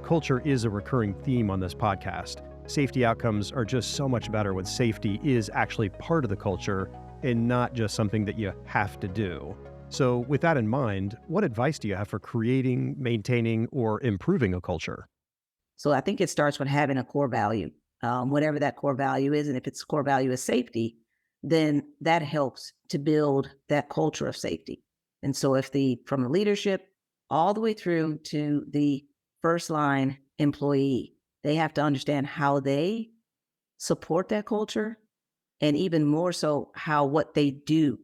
culture is a recurring theme on this podcast. Safety outcomes are just so much better when safety is actually part of the culture and not just something that you have to do. So with that in mind, what advice do you have for creating, maintaining, or improving a culture? So I think it starts with having a core value, whatever that core value is. And if its core value is safety, then that helps to build that culture of safety. And so from the leadership all the way through to the first line employee, they have to understand how they support that culture, and even more so how what they do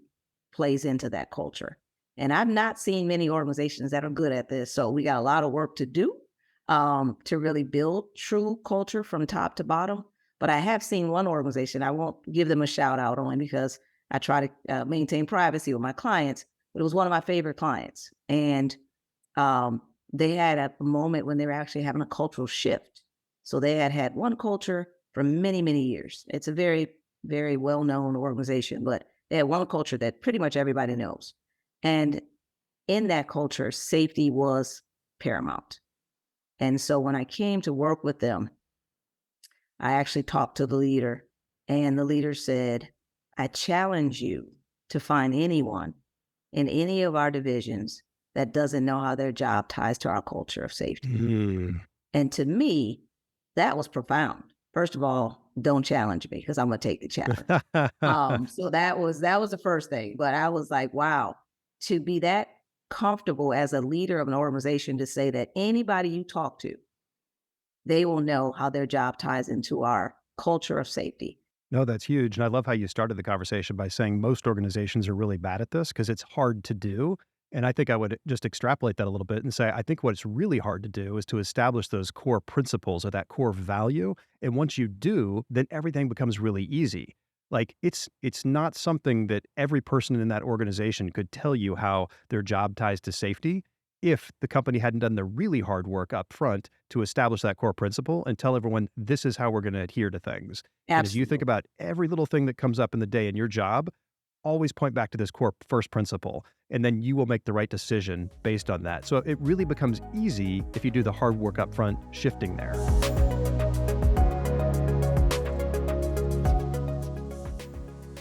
plays into that culture. And I've not seen many organizations that are good at this. So we got a lot of work to do to really build true culture from top to bottom. But I have seen one organization, I won't give them a shout out only because I try to maintain privacy with my clients, but it was one of my favorite clients. And they had a moment when they were actually having a cultural shift. So they had one culture for many, many years. It's a very, very well-known organization, but they had one culture that pretty much everybody knows. And in that culture, safety was paramount. And so when I came to work with them, I actually talked to the leader, and the leader said, I challenge you to find anyone in any of our divisions that doesn't know how their job ties to our culture of safety. Mm. And to me, that was profound. First of all, don't challenge me because I'm going to take the challenge. So that was the first thing. But I was like, wow, to be that comfortable as a leader of an organization to say that anybody you talk to, they will know how their job ties into our culture of safety. No, that's huge. And I love how you started the conversation by saying most organizations are really bad at this because it's hard to do. And I think I would just extrapolate that a little bit and say, I think what's really hard to do is to establish those core principles or that core value. And once you do, then everything becomes really easy. Like it's not something that every person in that organization could tell you how their job ties to safety if the company hadn't done the really hard work up front to establish that core principle and tell everyone, this is how we're going to adhere to things. Absolutely. And as you think about every little thing that comes up in the day in your job, always point back to this core first principle, and then you will make the right decision based on that. So it really becomes easy if you do the hard work up front, shifting there.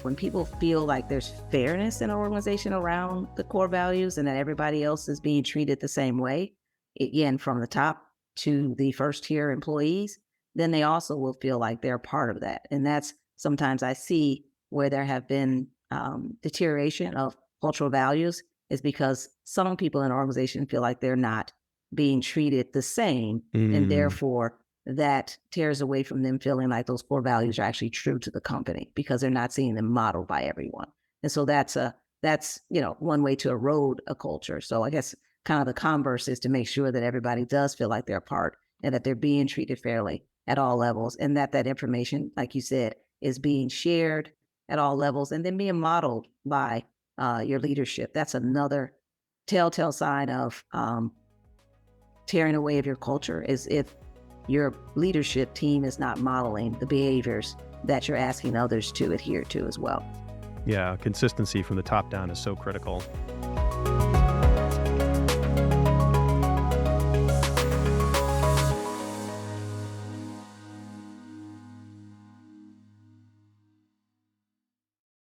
When people feel like there's fairness in an organization around the core values and that everybody else is being treated the same way, again, from the top to the first tier employees, then they also will feel like they're part of that. And that's sometimes I see where there have been deterioration of cultural values is because some people in an organization feel like they're not being treated the same. And therefore that tears away from them feeling like those core values are actually true to the company because they're not seeing them modeled by everyone. And so that's one way to erode a culture. So I guess kind of the converse is to make sure that everybody does feel like they're a part and that they're being treated fairly at all levels, and that information, like you said, is being shared at all levels and then being modeled by your leadership. That's another telltale sign of tearing away of your culture, is if your leadership team is not modeling the behaviors that you're asking others to adhere to as well. Yeah, consistency from the top down is so critical.